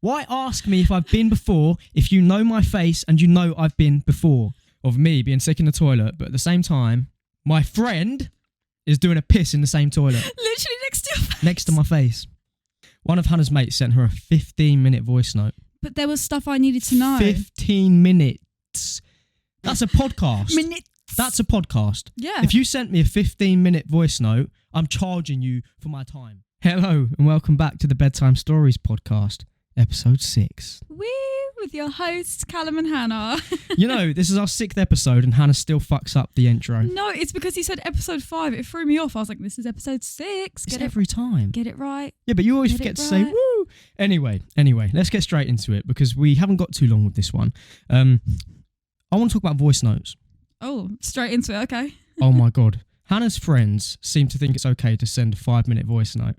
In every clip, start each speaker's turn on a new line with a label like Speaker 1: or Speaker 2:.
Speaker 1: Why ask me if I've been before if you know my face and you know I've been before? Of me being sick in the toilet, but at the same time, my friend is doing a piss in the same toilet.
Speaker 2: Literally next to your face.
Speaker 1: Next to my face. One of Hannah's mates sent her a 15-minute voice note.
Speaker 2: But there was stuff I needed to know.
Speaker 1: 15 minutes. That's a podcast.
Speaker 2: Minutes.
Speaker 1: That's a podcast.
Speaker 2: Yeah.
Speaker 1: If you sent me a 15-minute voice note, I'm charging you for my time. Hello and welcome back to the Bedtime Stories podcast, episode 6.
Speaker 2: Woo! With your hosts, Callum and Hannah.
Speaker 1: You know, this is our 6th episode and Hannah still fucks up the intro.
Speaker 2: No, it's because he said episode 5. It threw me off. I was like, this is episode 6.
Speaker 1: It's every time.
Speaker 2: Get it right.
Speaker 1: Yeah, but you always forget to say woo. Anyway, let's get straight into it because we haven't got too long with this one. I want to talk about voice notes.
Speaker 2: Oh, straight into it. Okay.
Speaker 1: Oh my God. Hannah's friends seem to think it's okay to send a 5-minute voice note.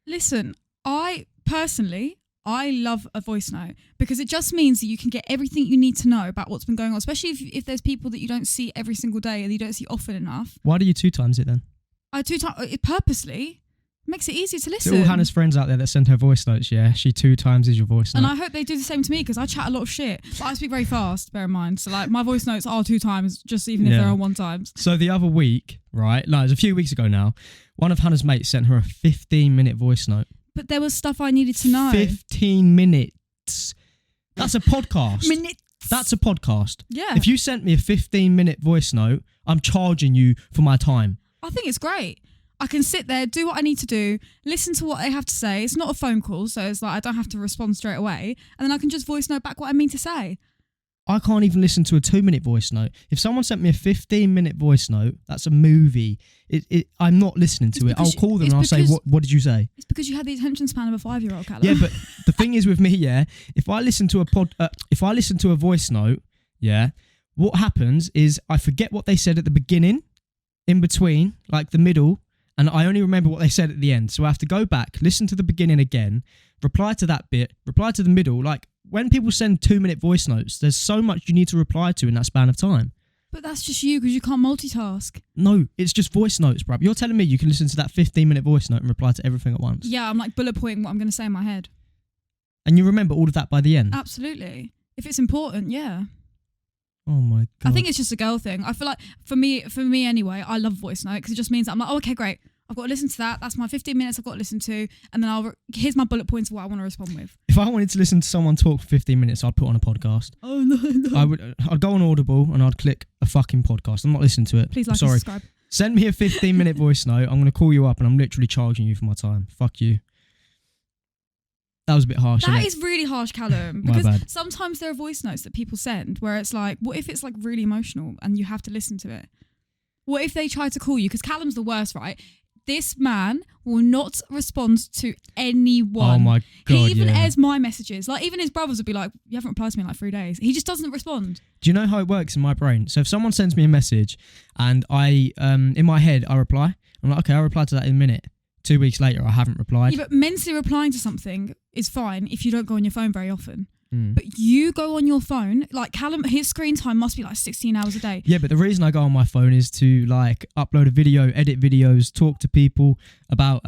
Speaker 2: Listen, I love a voice note because it just means that you can get everything you need to know about what's been going on, especially if there's people that you don't see every single day and you don't see often enough.
Speaker 1: Why do you 2 times it then?
Speaker 2: I 2 times it purposely makes it easier to listen.
Speaker 1: To all Hannah's friends out there that send her voice notes, yeah, she 2 times is your voice note.
Speaker 2: And I hope they do the same to me because I chat a lot of shit. But I speak very fast, bear in mind. So like my voice notes are 2 times, just even if they're on 1 times.
Speaker 1: So the other week, right, no, it was a few weeks ago now, one of Hannah's mates sent her a 15-minute voice note.
Speaker 2: But there was stuff I needed to know.
Speaker 1: 15 minutes. That's a podcast.
Speaker 2: Minutes.
Speaker 1: That's a podcast.
Speaker 2: Yeah.
Speaker 1: If you sent me a 15-minute voice note, I'm charging you for my time.
Speaker 2: I think it's great. I can sit there, do what I need to do, listen to what they have to say. It's not a phone call, so it's like I don't have to respond straight away. And then I can just voice note back what I mean to say.
Speaker 1: I can't even listen to a 2-minute voice note. If someone sent me a 15-minute voice note, that's a movie. I'm not listening to it. I'll call them and I'll say, what did you say?
Speaker 2: It's because you have the attention span of a 5-year-old, Callum.
Speaker 1: Yeah, but the thing is with me, yeah, if I listen to a voice note, yeah, what happens is I forget what they said at the beginning, in between, like the middle, and I only remember what they said at the end. So I have to go back, listen to the beginning again, reply to that bit, reply to the middle. Like when people send 2-minute voice notes, there's so much you need to reply to in that span of time.
Speaker 2: But that's just you because you can't multitask.
Speaker 1: No, it's just voice notes, bruv. You're telling me you can listen to that 15-minute voice note and reply to everything at once?
Speaker 2: Yeah, I'm like bullet pointing what I'm going to say in my head.
Speaker 1: And you remember all of that by the end?
Speaker 2: Absolutely. If it's important, yeah.
Speaker 1: Oh my God.
Speaker 2: I think it's just a girl thing. I feel like for me anyway, I love voice note because it just means that I'm like, oh, okay, great. I've got to listen to that. That's my 15 minutes I've got to listen to. And then here's my bullet points of what I want to respond with.
Speaker 1: If I wanted to listen to someone talk for 15 minutes, I'd put on a podcast.
Speaker 2: Oh, no.
Speaker 1: I'd go on Audible and I'd click a fucking podcast. I'm not listening to it.
Speaker 2: Please like
Speaker 1: and
Speaker 2: subscribe.
Speaker 1: Send me a 15-minute voice note. I'm going to call you up and I'm literally charging you for my time. Fuck you. That was a bit harsh.
Speaker 2: That is really harsh, Callum.
Speaker 1: My
Speaker 2: Because
Speaker 1: bad.
Speaker 2: sometimes there are voice notes that people send where it's like, what if it's like really emotional and you have to listen to it? What if they try to call you? Because Callum's the worst, right? This man will not respond to anyone.
Speaker 1: Oh my God,
Speaker 2: he even
Speaker 1: yeah.
Speaker 2: airs my messages. Like even his brothers would be like, you haven't replied to me in like 3 days. He just doesn't respond.
Speaker 1: Do you know how it works in my brain? So if someone sends me a message and I, in my head, I reply. I'm like, okay, I'll reply to that in a minute. 2 weeks later, I haven't replied.
Speaker 2: Yeah, but mentally replying to something is fine if you don't go on your phone very often.
Speaker 1: Mm.
Speaker 2: But you go on your phone, like Callum, his screen time must be like 16 hours a day.
Speaker 1: Yeah, but the reason I go on my phone is to like upload a video, edit videos, talk to people about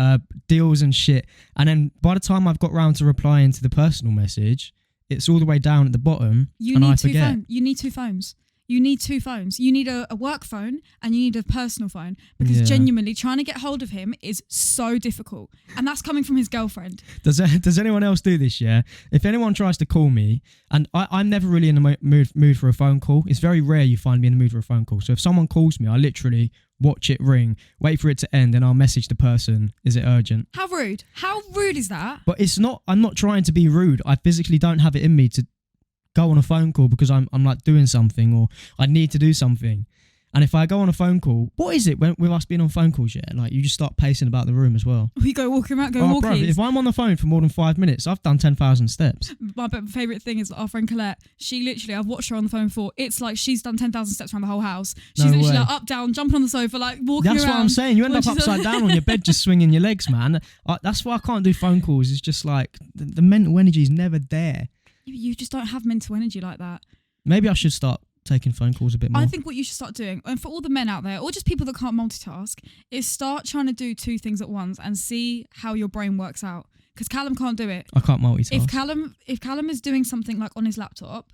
Speaker 1: deals and shit. And then by the time I've got round to replying to the personal message, it's all the way down at the bottom and I forget.
Speaker 2: You need 2 phones. You need 2 phones. You need a work phone and you need a personal phone because genuinely trying to get hold of him is so difficult. And that's coming from his girlfriend.
Speaker 1: Does anyone else do this, yeah? If anyone tries to call me, and I'm never really in the mood for a phone call. It's very rare you find me in the mood for a phone call. So if someone calls me, I literally watch it ring, wait for it to end, and I'll message the person, is it urgent?
Speaker 2: How rude. How rude is that?
Speaker 1: But it's not, I'm not trying to be rude. I physically don't have it in me to go on a phone call because I'm like doing something or I need to do something. And if I go on a phone call, what is it with us being on phone calls, yeah? Like you just start pacing about the room as well.
Speaker 2: We go walking around, walkies.
Speaker 1: Bro, if I'm on the phone for more than 5 minutes, I've done 10,000 steps.
Speaker 2: My favourite thing is our friend Colette. She literally, I've watched her on the phone for, it's like she's done 10,000 steps around the whole house. She's literally like up, down, jumping on the sofa, like walking around.
Speaker 1: That's what I'm saying. You end up upside down on your bed just swinging your legs, man. That's why I can't do phone calls. It's just like the mental energy is never there.
Speaker 2: You just don't have mental energy like that.
Speaker 1: Maybe I should start taking phone calls a bit more.
Speaker 2: I think what you should start doing, and for all the men out there, or just people that can't multitask, is start trying to do 2 things at once and see how your brain works out. because Callum can't do it.
Speaker 1: I can't multitask.
Speaker 2: If Callum is doing something like on his laptop,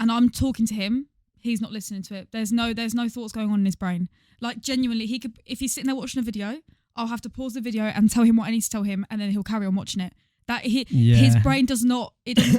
Speaker 2: and I'm talking to him, he's not listening to it. There's no thoughts going on in his brain. Like genuinely, he could, if he's sitting there watching a video, I'll have to pause the video and tell him what I need to tell him, and then he'll carry on watching it. His brain doesn't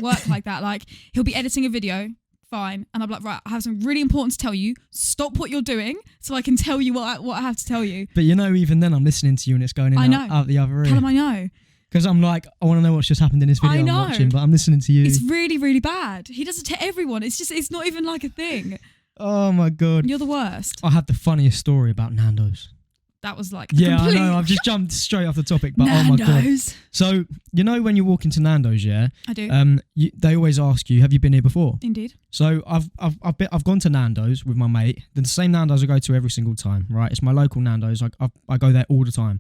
Speaker 2: work like that. Like he'll be editing a video, fine, and I'm like, right, I have something really important to tell you. Stop what you're doing so I can tell you what I have to tell you.
Speaker 1: But even then I'm listening to you and it's going in out the other ear.
Speaker 2: Callum, I know.
Speaker 1: Because I'm like, I want to know what's just happened in this video I'm watching, but I'm listening to you.
Speaker 2: It's really, really bad. He does it to everyone. It's not even like a thing.
Speaker 1: Oh my God.
Speaker 2: You're the worst.
Speaker 1: I have the funniest story about Nando's.
Speaker 2: That was like
Speaker 1: I know. I've just jumped straight off the topic, but
Speaker 2: Nando's.
Speaker 1: Oh my God. So when you walk into Nando's, yeah,
Speaker 2: I do.
Speaker 1: They always ask you, have you been here before?
Speaker 2: Indeed.
Speaker 1: So I've gone to Nando's with my mate. The same Nando's I go to every single time, right? It's my local Nando's. I go there all the time.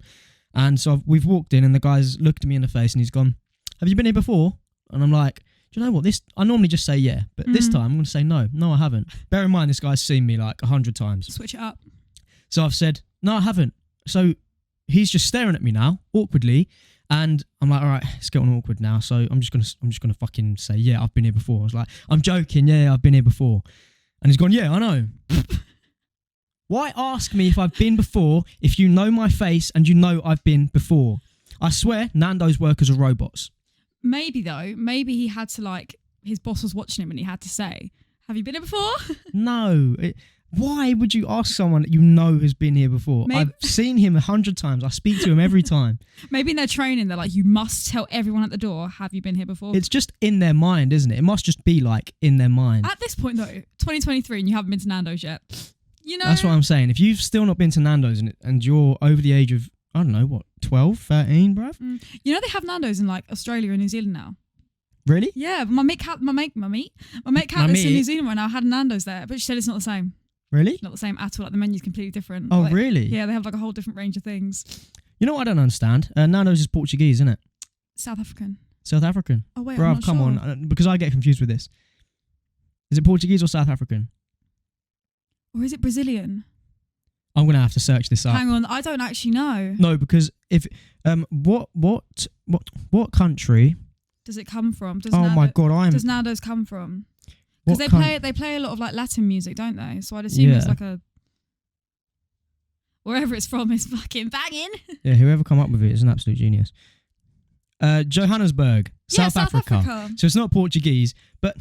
Speaker 1: And so we've walked in, and the guy's looked at me in the face, and he's gone, "Have you been here before?" And I'm like, "Do you know what? I normally just say yeah, but this time I'm going to say no. No, I haven't." Bear in mind, this guy's seen me like 100 times.
Speaker 2: Switch it up.
Speaker 1: So I've said, "No, I haven't." So he's just staring at me now, awkwardly, and I'm like, "All right, it's getting awkward now." So I'm just gonna fucking say, "Yeah, I've been here before." I was like, "I'm joking. Yeah, I've been here before." And he's gone, "Yeah, I know." Why ask me if I've been before if you know my face and you know I've been before? I swear, Nando's workers are robots.
Speaker 2: Maybe though, he had to his boss was watching him and he had to say, "Have you been here before?"
Speaker 1: No. Why would you ask someone that you know has been here before? I've seen him 100 times. I speak to him every time.
Speaker 2: Maybe in their training, they're like, you must tell everyone at the door, "Have you been here before?"
Speaker 1: It's just in their mind, isn't it? It must just be like in their mind.
Speaker 2: At this point though, 2023 and you haven't been to Nando's yet.
Speaker 1: That's what I'm saying. If you've still not been to Nando's and you're over the age of, I don't know, what, 12, 13, bruv?
Speaker 2: They have Nando's in Australia and New Zealand now.
Speaker 1: Really?
Speaker 2: Yeah, but my mate Kat that's in New Zealand right now had Nando's there, but she said it's not the same.
Speaker 1: Really?
Speaker 2: Not the same at all. The menu's completely different.
Speaker 1: Oh, really?
Speaker 2: Yeah, they have a whole different range of things.
Speaker 1: You know what I don't understand? Nando's is Portuguese, isn't it?
Speaker 2: South African.
Speaker 1: South African.
Speaker 2: Oh wait,
Speaker 1: bruv,
Speaker 2: I'm not
Speaker 1: come
Speaker 2: sure.
Speaker 1: on, because I get confused with this. Is it Portuguese or South African?
Speaker 2: Or is it Brazilian?
Speaker 1: I'm gonna have to search this up.
Speaker 2: Hang on, I don't actually know.
Speaker 1: No, because if what country
Speaker 2: does it come from? Does Nando's come from? Because they play a lot of Latin music, don't they? So I'd assume it's wherever it's from is fucking banging.
Speaker 1: Yeah, whoever come up with it is an absolute genius. Johannesburg, South Africa. So it's not Portuguese, but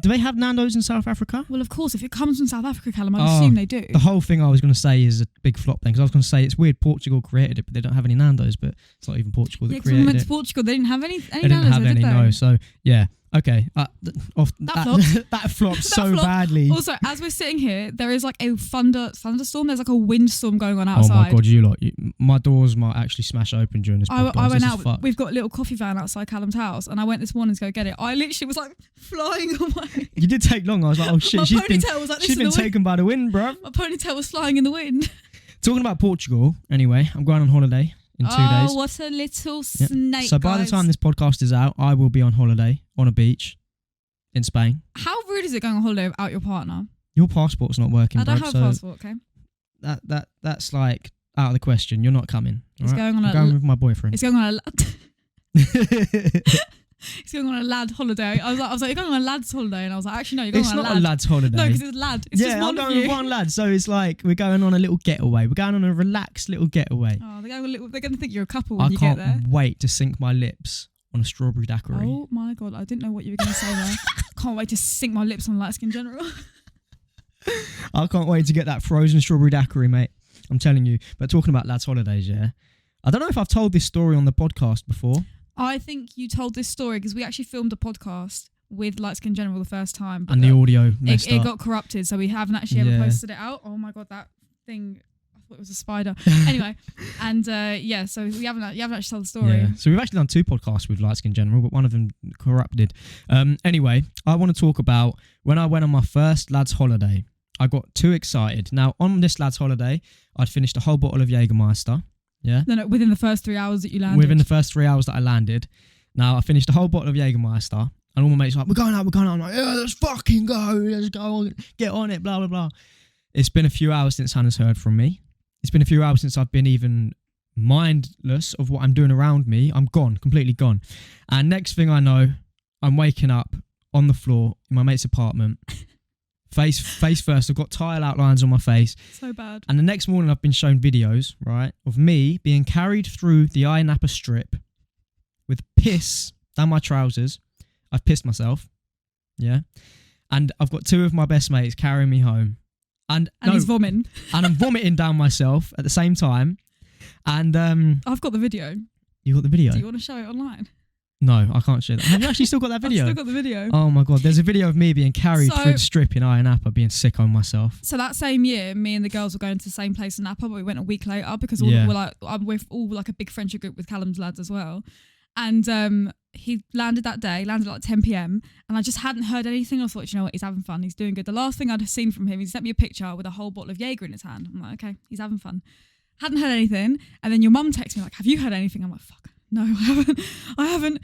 Speaker 1: do they have Nando's in South Africa?
Speaker 2: Well, of course, if it comes from South Africa, Callum, I assume they do.
Speaker 1: The whole thing I was going to say is a big flop then, because I was going to say it's weird Portugal created it, but they don't have any Nando's, but it's not even Portugal that created it.
Speaker 2: Yeah, because we went to Portugal, they didn't have any
Speaker 1: They didn't
Speaker 2: Nando's,
Speaker 1: have any,
Speaker 2: did they?
Speaker 1: no. So, yeah. Okay.
Speaker 2: That
Speaker 1: flopped so badly.
Speaker 2: Also, as we're sitting here, there is a thunderstorm. There's a windstorm going on outside.
Speaker 1: Oh my God, you lot. My doors might actually smash open during this podcast.
Speaker 2: I went out. We've got a little coffee van outside Callum's house, and I went this morning to go get it. I literally was flying away.
Speaker 1: You did take long. I was like, oh shit, she's been taken by the wind, bro.
Speaker 2: My ponytail was flying in the wind.
Speaker 1: Talking about Portugal, anyway, I'm going on holiday in 2 days.
Speaker 2: Oh, what a little snake,
Speaker 1: So by the time this podcast is out, I will be on holiday on a beach in Spain.
Speaker 2: How rude is it going on holiday without your partner?
Speaker 1: Your passport's not working,
Speaker 2: I don't have a passport, okay?
Speaker 1: That's out of the question. You're not coming.
Speaker 2: It's going on
Speaker 1: I'm going with my boyfriend.
Speaker 2: It's going on It's going on a lad holiday. I was like, you're going on a lad's holiday, and I was like, actually no, you're going on a lad.
Speaker 1: It's not a lad's holiday.
Speaker 2: No, because it's lad. It's just one
Speaker 1: I'm
Speaker 2: of
Speaker 1: going
Speaker 2: you.
Speaker 1: with one lad. So it's we're going on a little getaway. We're going on a relaxed little getaway.
Speaker 2: Oh, they're going to think you're a couple when you get there.
Speaker 1: I can't wait to sink my lips on a strawberry daiquiri.
Speaker 2: Oh my God, I didn't know what you were going to say there. Can't wait to sink my lips on light skin general.
Speaker 1: I can't wait to get that frozen strawberry daiquiri, mate. I'm telling you. But talking about lads' holidays, yeah. I don't know if I've told this story on the podcast before.
Speaker 2: I think you told this story because we actually filmed a podcast with Light Skin General the first time.
Speaker 1: And the audio messed up.
Speaker 2: It got corrupted, so we haven't actually ever posted it out. Oh my God, that thing, I thought it was a spider. Anyway, and so we haven't actually told the story.
Speaker 1: Yeah. So we've actually done 2 podcasts with Light Skin General, but one of them corrupted. Anyway, I want to talk about when I went on my first lads' holiday. I got too excited. Now, on this lads' holiday, I'd finished a whole bottle of Jägermeister. Yeah.
Speaker 2: No, within the first 3 hours that you landed.
Speaker 1: Within the first 3 hours that I landed. Now, I finished a whole bottle of Jägermeister, and all my mates were like, we're going out. I'm like, yeah, let's fucking go. Let's go. Get on it, blah, blah, blah. It's been a few hours since Hannah's heard from me. It's been a few hours since I've been even mindless of what I'm doing around me. I'm gone, completely gone. And next thing I know, I'm waking up on the floor in my mate's apartment, face first. I've got tile outlines on my face.
Speaker 2: So bad.
Speaker 1: And the next morning I've been shown videos, right, of me being carried through the Napa strip with piss down my trousers. I've pissed myself. Yeah. And I've got two of my best mates carrying me home. And
Speaker 2: he's vomiting.
Speaker 1: And I'm vomiting down myself at the same time. And
Speaker 2: I've got the video.
Speaker 1: You got the video?
Speaker 2: Do you want to show it online?
Speaker 1: No, I can't show that. Have you actually still got that video?
Speaker 2: I've still got the video.
Speaker 1: Oh my God. There's a video of me being carried through the strip in Napa, being sick on myself.
Speaker 2: So that same year, me and the girls were going to the same place in Napa, but we went a week later because we're all like a big friendship group with Callum's lads as well. And he landed that day, landed at like 10 p.m. And I just hadn't heard anything. I thought, you know what, he's having fun. He's doing good. The last thing I'd seen from him, he sent me a picture with a whole bottle of Jaeger in his hand. I'm like, okay, he's having fun. Hadn't heard anything. And then your mum texts me like, have you heard anything? I'm like, fuck, no, I haven't.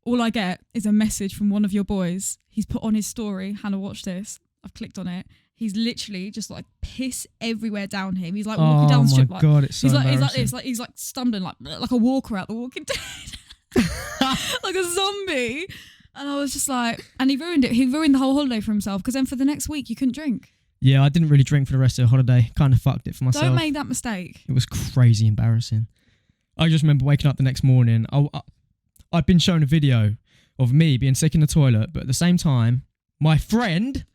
Speaker 2: All I get is a message from one of your boys. He's put on his story, Hannah, watch this. I've clicked on it. He's literally just like piss everywhere down him. He's like walking down the strip.
Speaker 1: Oh my God, it's so embarrassing.
Speaker 2: He's like stumbling like a walker out the Walking Dead. Like a zombie. And I was just like, and he ruined it. He ruined the whole holiday for himself because then for the next week you couldn't drink.
Speaker 1: Yeah, I didn't really drink for the rest of the holiday. Kind of fucked it for myself.
Speaker 2: Don't make that mistake.
Speaker 1: It was crazy embarrassing. I just remember waking up the next morning. I'd been shown a video of me being sick in the toilet, but at the same time, my friend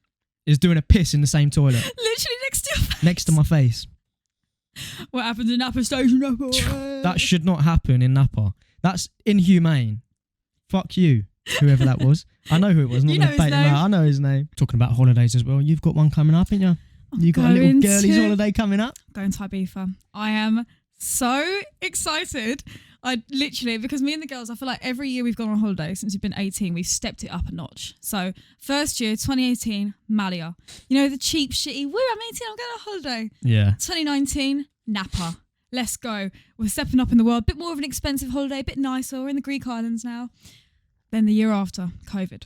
Speaker 1: is doing a piss in the same toilet.
Speaker 2: Literally next to your face.
Speaker 1: Next to my face.
Speaker 2: What happens in Napa station?
Speaker 1: That should not happen in Napa. That's inhumane. Fuck you, whoever that was. I know who it was. I'm not going to bait him out. I know his name. Talking about holidays as well. You've got one coming up, ain't you? You got a little girlie's holiday coming up?
Speaker 2: Going to Ibiza. I am so excited. I literally, because me and the girls, I feel like every year we've gone on holiday since we've been 18, we've stepped it up a notch. So first year, 2018, Malia. You know, the cheap, shitty, woo, I'm 18, I'm going on holiday.
Speaker 1: Yeah.
Speaker 2: 2019, Napa. Let's go. We're stepping up in the world. A bit more of an expensive holiday, a bit nicer. We're in the Greek islands now. Then the year after, COVID.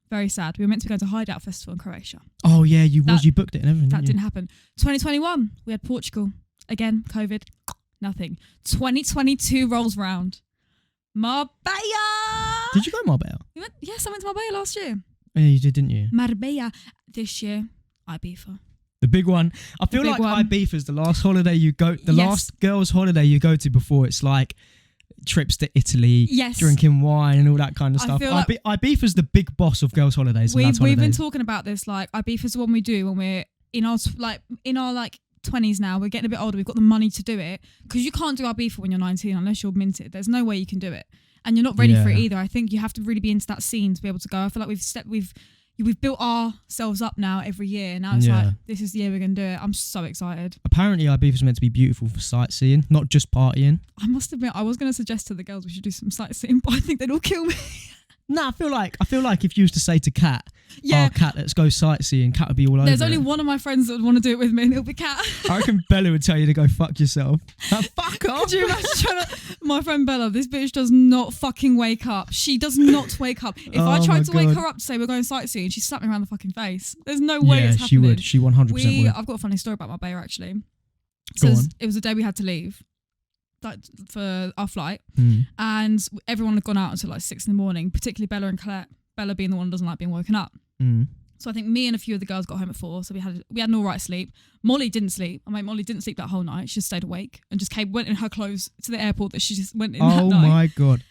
Speaker 2: Very sad. We were meant to go to Hideout Festival in Croatia.
Speaker 1: Oh yeah, you booked it and everything.
Speaker 2: That didn't happen. 2021, we had Portugal. Again, COVID. Nothing. 2022 rolls round. Marbella.
Speaker 1: Did you go Marbella?
Speaker 2: Yes, I went to Marbella last year.
Speaker 1: Yeah, you did, didn't you?
Speaker 2: Marbella. This year, Ibiza.
Speaker 1: The big one. I feel like Ibiza is the last holiday you go, last girls' holiday you go to before it's like trips to Italy, drinking wine and all that kind of stuff. Ibiza's the big boss of girls' holidays. We've
Speaker 2: been talking about this. Like Ibiza's the one we do when we're in our 20s now. We're getting a bit older. We've got the money to do it because you can't do Ibiza when you're 19 unless you're minted. There's no way you can do it, and you're not ready for it either. I think you have to really be into that scene to be able to go. I feel like we've built ourselves up now every year. Now it's like, this is the year we're going to do it. I'm so excited.
Speaker 1: Apparently Ibiza's meant to be beautiful for sightseeing, not just partying.
Speaker 2: I must admit, I was going to suggest to the girls we should do some sightseeing, but I think they'd all kill me.
Speaker 1: No, I feel like if you was to say to Kat, Kat, let's go sightseeing, Kat would be all over.
Speaker 2: There's only one of my friends that would want to do it with me, and it'll be Kat.
Speaker 1: I reckon Bella would tell you to go fuck yourself. Fuck off.
Speaker 2: Could you imagine trying to... My friend Bella, this bitch does not fucking wake up. She does not wake up. If I tried to wake her up to say we're going sightseeing, she'd slap me around the fucking face. There's no way it's happening.
Speaker 1: She would. She 100% would.
Speaker 2: I've got a funny story about Marbella, actually. So it was the day we had to leave. For our flight, and everyone had gone out until like 6 a.m, particularly Bella and Claire. Bella being the one who doesn't like being woken up. So I think me and a few of the girls got home at 4, so we had an all right sleep. Molly didn't sleep. Molly didn't sleep that whole night. She just stayed awake and just went in her clothes to the airport that she just went in that night. Oh my
Speaker 1: God.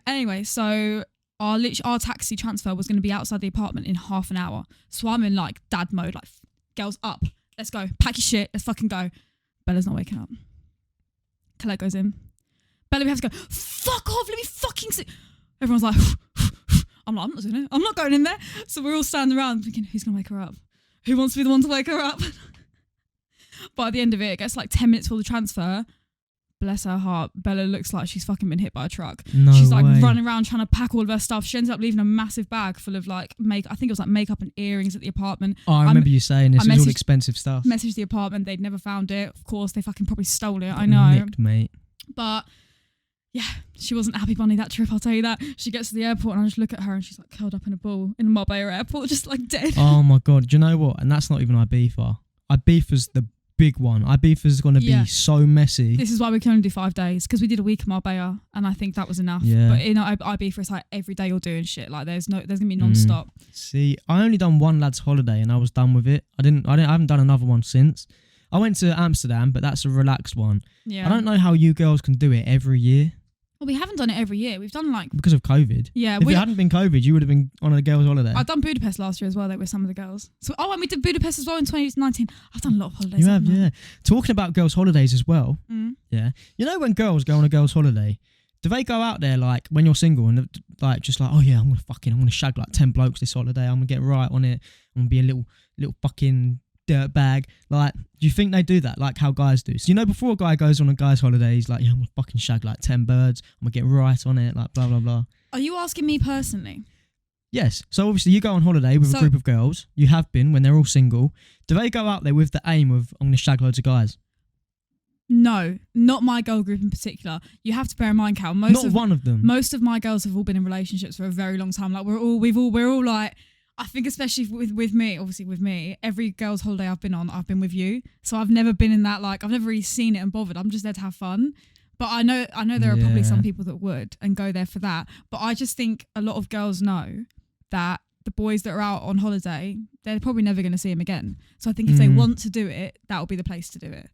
Speaker 2: Anyway, so our taxi transfer was going to be outside the apartment in half an hour. So I'm in like dad mode, like, girls up, let's go, pack your shit, let's fucking go. Bella's not waking up. Colette goes in. Bella, we have to go, fuck off, let me fucking sit. Everyone's like, I'm not doing it. I'm not going in there. So we're all standing around thinking, who's going to wake her up? Who wants to be the one to wake her up? But at the end of it gets like 10 minutes for the transfer. Bless her heart. Bella looks like she's fucking been hit by a truck.
Speaker 1: No
Speaker 2: she's like
Speaker 1: way.
Speaker 2: running around trying to pack all of her stuff. She ended up leaving a massive bag full of like I think it was like makeup and earrings at the apartment.
Speaker 1: Oh, I remember you saying this was all expensive stuff.
Speaker 2: Messaged the apartment. They'd never found it. Of course, they fucking probably stole it. I know.
Speaker 1: Nicked, mate.
Speaker 2: But yeah, she wasn't happy bunny that trip, I'll tell you that. She gets to the airport and I just look at her and she's like curled up in a ball in Marbella airport, just like dead.
Speaker 1: Oh my God. Do you know what? And that's not even Ibiza. Ibiza's the big one. Ibiza's going to be so messy.
Speaker 2: This is why we can only do 5 days, because we did a week in Marbella and I think that was enough.
Speaker 1: Yeah.
Speaker 2: But in Ibiza, it's like every day you're doing shit. Like there's going to be non-stop.
Speaker 1: See, I only done one lad's holiday and I was done with it. I haven't done another one since. I went to Amsterdam, but that's a relaxed one.
Speaker 2: Yeah.
Speaker 1: I don't know how you girls can do it every year.
Speaker 2: Well, we haven't done it every year. We've done like...
Speaker 1: Because of COVID.
Speaker 2: Yeah.
Speaker 1: If it hadn't been COVID, you would have been on a girls' holiday.
Speaker 2: I've done Budapest last year as well, though, with some of the girls. So, and we did Budapest as well in 2019. I've done a lot of holidays.
Speaker 1: You have, yeah. Talking about girls' holidays as well.
Speaker 2: Yeah.
Speaker 1: You know when girls go on a girls' holiday, do they go out there like when you're single and like just like, oh yeah, I'm gonna shag like 10 blokes this holiday. I'm gonna get right on it. I'm gonna be a little fucking dirt bag. Like, do you think they do that like how guys do? So you know, before a guy goes on a guy's holiday, he's like, yeah, I'm gonna fucking shag like 10 birds. I'm gonna get right on it. Like blah blah blah.
Speaker 2: Are you asking me personally?
Speaker 1: Yes. So obviously you go on holiday with a group of girls. You have been when they're all single. Do they go out there with the aim of I'm gonna shag loads of guys?
Speaker 2: No, not my girl group in particular. You have to bear in mind, Cal.
Speaker 1: Not one of them.
Speaker 2: Most of my girls have all been in relationships for a very long time. Like we're all like, I think especially with me, obviously with me, every girls' holiday I've been on, I've been with you. So I've never been in that, like I've never really seen it and bothered. I'm just there to have fun. But I know there are probably some people that would and go there for that. But I just think a lot of girls know that the boys that are out on holiday, they're probably never going to see them again. So I think if they want to do it, that will be the place to do it.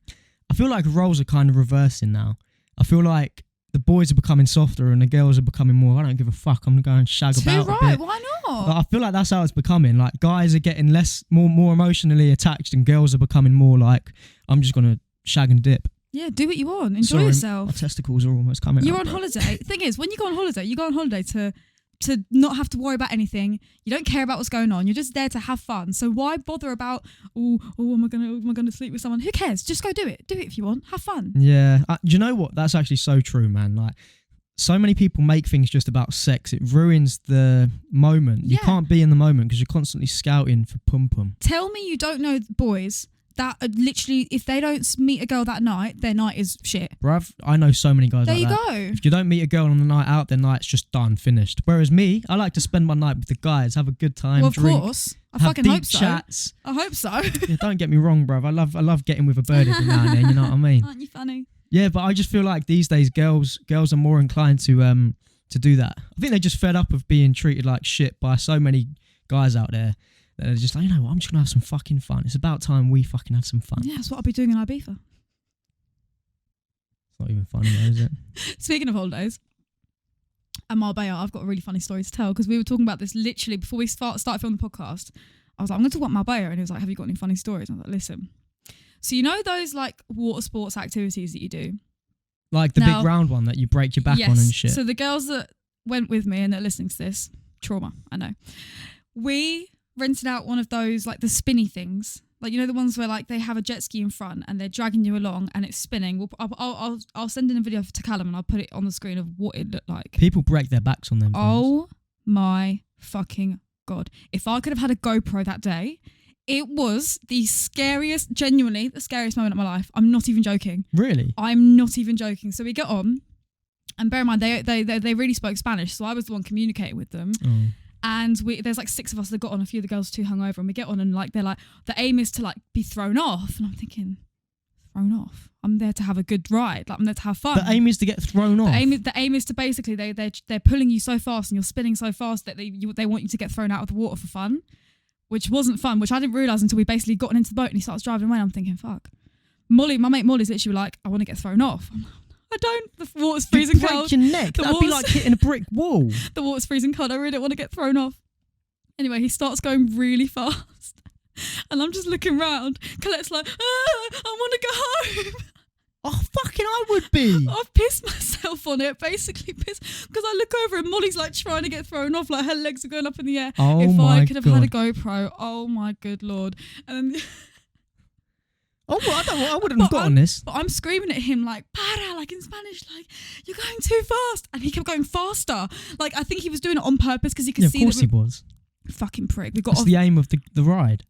Speaker 1: I feel like roles are kind of reversing now. I feel like the boys are becoming softer and the girls are becoming more, I don't give a fuck, I'm going to go and shag about a bit.
Speaker 2: Why not?
Speaker 1: But I feel like that's how it's becoming. Like guys are getting more emotionally attached and girls are becoming more like, I'm just going to shag and dip.
Speaker 2: Yeah, do what you want. Enjoy yourself.
Speaker 1: My testicles are almost coming
Speaker 2: You're
Speaker 1: out,
Speaker 2: on
Speaker 1: bro.
Speaker 2: holiday. Thing is, when you go on holiday to not have to worry about anything. You don't care about what's going on. You're just there to have fun. So why bother about am I gonna sleep with someone? Who cares? Just go do it. Do it if you want. Have fun.
Speaker 1: Yeah. Do you know what? That's actually so true, man. Like, so many people make things just about sex. It ruins the moment. You can't be in the moment because you're constantly scouting for pum pum.
Speaker 2: Tell me you don't know boys that are literally, if they don't meet a girl that night, their night is shit.
Speaker 1: Bruv, I know so many guys like that.
Speaker 2: There you go.
Speaker 1: If you don't meet a girl on the night out, their night's just done, finished. Whereas me, I like to spend my night with the guys, have a good time,
Speaker 2: well, of
Speaker 1: drink,
Speaker 2: course. I
Speaker 1: have
Speaker 2: fucking
Speaker 1: deep
Speaker 2: hope so.
Speaker 1: chats.
Speaker 2: I hope so.
Speaker 1: Yeah, don't get me wrong, bruv. I love getting with a bird every now and then, you know what I mean?
Speaker 2: Aren't you funny?
Speaker 1: Yeah, but I just feel like these days girls are more inclined to do that. I think they're just fed up of being treated like shit by so many guys out there. They're just like, you know what, I'm just going to have some fucking fun. It's about time we fucking had some fun.
Speaker 2: Yeah, that's what I'll be doing in Ibiza.
Speaker 1: It's not even funny though, is it?
Speaker 2: Speaking of holidays, at Marbella, I've got a really funny story to tell because we were talking about this literally before we started filming the podcast. I was like, I'm going to talk about Marbella. And he was like, have you got any funny stories? And I was like, listen. So you know those like water sports activities that you do?
Speaker 1: Like the big round one that you break your back on and shit.
Speaker 2: So the girls that went with me and they're listening to this, trauma, I know. We rented out one of those, like the spinny things. Like, you know, the ones where like they have a jet ski in front and they're dragging you along and it's spinning. I'll send in a video to Callum and I'll put it on the screen of what it looked like.
Speaker 1: People break their backs on them things.
Speaker 2: Oh my fucking God. If I could have had a GoPro that day, it was genuinely the scariest moment of my life. I'm not even joking.
Speaker 1: Really?
Speaker 2: I'm not even joking. So we get on, and bear in mind, they really spoke Spanish, so I was the one communicating with them.
Speaker 1: Oh.
Speaker 2: And there's like 6 of us that got on, a few of the girls too hungover, and we get on and like they're like, the aim is to like be thrown off. And I'm thinking, thrown off? I'm there to have a good ride. Like I'm there to have fun.
Speaker 1: The aim is to get thrown off.
Speaker 2: The aim is to basically they're pulling you so fast and you're spinning so fast that they want you to get thrown out of the water for fun, which wasn't fun, which I didn't realise until we basically got into the boat and he starts driving away. And I'm thinking, fuck. My mate Molly's literally like, I want to get thrown off. I'm like, I don't. The water's freezing cold.
Speaker 1: Break your neck. That'd be like hitting a brick wall.
Speaker 2: The water's freezing cold. I really don't want to get thrown off. Anyway, he starts going really fast. And I'm just looking round. Colette's like, I want to go home.
Speaker 1: Oh, fucking I would be.
Speaker 2: I've pissed myself on it, basically pissed. Because I look over and Molly's like trying to get thrown off, like her legs are going up in the air.
Speaker 1: Oh
Speaker 2: if
Speaker 1: my
Speaker 2: I could have
Speaker 1: God.
Speaker 2: had a GoPro, oh my good Lord. And
Speaker 1: Oh, well, I wouldn't have got on this.
Speaker 2: But I'm screaming at him like, para, like in Spanish, like, you're going too fast. And he kept going faster. Like, I think he was doing it on purpose because he could see
Speaker 1: of course he was.
Speaker 2: Fucking prick. We got
Speaker 1: That's
Speaker 2: off.
Speaker 1: the aim of the ride.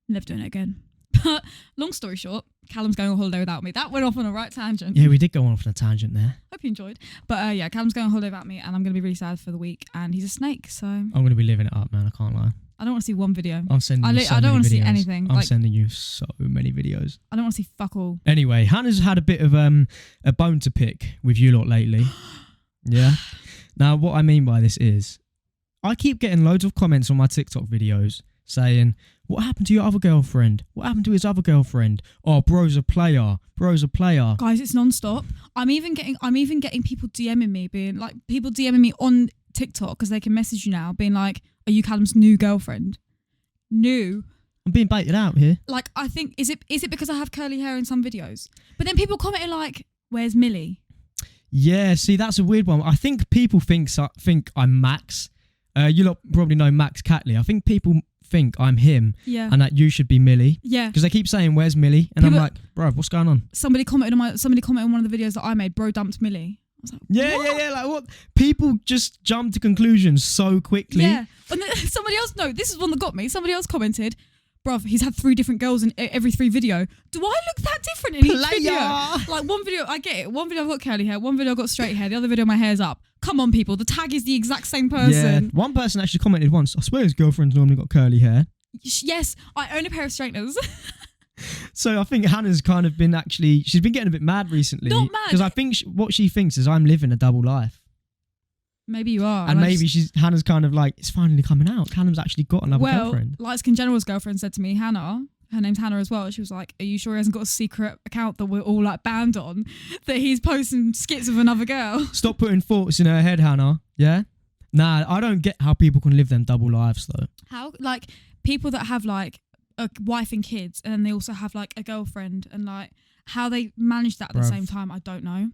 Speaker 2: Never doing it again. But long story short, Callum's going on holiday without me. That went off on a right tangent.
Speaker 1: Yeah, we did go off on a tangent there.
Speaker 2: Hope you enjoyed. But yeah, Callum's going on holiday without me and I'm going to be really sad for the week. And he's a snake, so.
Speaker 1: I'm going to be living it up, man. I can't lie.
Speaker 2: I don't want to see one video.
Speaker 1: I'm sending you so
Speaker 2: I don't
Speaker 1: many
Speaker 2: want to see
Speaker 1: videos.
Speaker 2: anything.
Speaker 1: I'm
Speaker 2: Like,
Speaker 1: sending you so many videos.
Speaker 2: I don't want to see fuck all.
Speaker 1: Anyway, Hannah's had a bit of a bone to pick with you lot lately. Yeah. Now, what I mean by this is, I keep getting loads of comments on my TikTok videos saying, what happened to your other girlfriend? What happened to his other girlfriend? Oh, bro's a player. Bro's a player.
Speaker 2: Guys, it's non-stop. I'm even getting people DMing me, being like, people DMing me on TikTok because they can message you now, being like, are you Callum's new girlfriend? New.
Speaker 1: I'm being baited out here.
Speaker 2: Like, I think, is it because I have curly hair in some videos? But then people commenting like, where's Millie?
Speaker 1: Yeah, see, that's a weird one. I think people think I'm Max. You lot probably know Max Catley. I think people think I'm him.
Speaker 2: Yeah.
Speaker 1: And that you should be Millie.
Speaker 2: Yeah.
Speaker 1: Because they keep saying, where's Millie? And
Speaker 2: People-
Speaker 1: I'm like, bro, what's going on?
Speaker 2: Somebody commented on one of the videos that I made, bro dumped Millie. I was like,
Speaker 1: Yeah. Like, what? People just jump to conclusions so quickly.
Speaker 2: Yeah. And then somebody else, no, this is one that got me. Somebody else commented, bruv, he's had 3 different girls in every 3 video. Do I look that different in each video? Like, one video, I get it. One video I've got curly hair, one video I've got straight hair, the other video my hair's up. Come on, people. The tag is the exact same person.
Speaker 1: Yeah. One person actually commented once, I swear his girlfriend's normally got curly hair.
Speaker 2: Yes, I own a pair of straighteners.
Speaker 1: So I think Hannah's kind of been she's been getting a bit mad recently.
Speaker 2: Not mad.
Speaker 1: Because I think what she thinks is I'm living a double life.
Speaker 2: Maybe you are.
Speaker 1: And maybe Hannah's kind of like, it's finally coming out. Callum's actually got another girlfriend.
Speaker 2: Light Skin General's girlfriend said to me, Hannah, her name's Hannah as well. She was like, are you sure he hasn't got a secret account that we're all like banned on? That he's posting skits of another girl?
Speaker 1: Stop putting thoughts in her head, Hannah. Yeah? Nah, I don't get how people can live them double lives though.
Speaker 2: How, like, people that have like a wife and kids and then they also have like a girlfriend and like how they manage that at the same time, I don't know.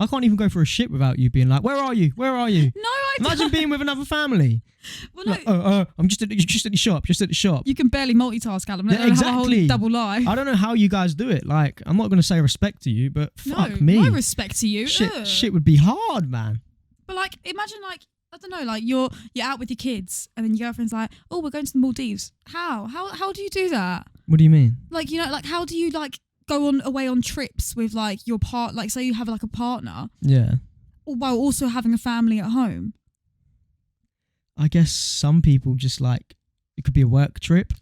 Speaker 1: I can't even go for a shit without you being like, where are you? Where are you?
Speaker 2: No, I
Speaker 1: Imagine
Speaker 2: don't.
Speaker 1: being with another family.
Speaker 2: Well, no,
Speaker 1: Like, I'm just at the shop.
Speaker 2: you can barely multitask, Callum.
Speaker 1: Yeah,
Speaker 2: Have a
Speaker 1: exactly.
Speaker 2: whole double life.
Speaker 1: I don't know how you guys do it. Like, I'm not going to say respect to you, but fuck
Speaker 2: No,
Speaker 1: me.
Speaker 2: my respect to you. Ugh.
Speaker 1: Shit would be hard, man.
Speaker 2: But like, imagine like, I don't know, like you're out with your kids and then your girlfriend's like, oh, we're going to the Maldives. How do you do that?
Speaker 1: What do you mean?
Speaker 2: Like, you know, like how do you like go away on trips with like your like say you have like a partner
Speaker 1: Yeah.
Speaker 2: while also having a family at home?
Speaker 1: I guess some people just like, it could be a work trip.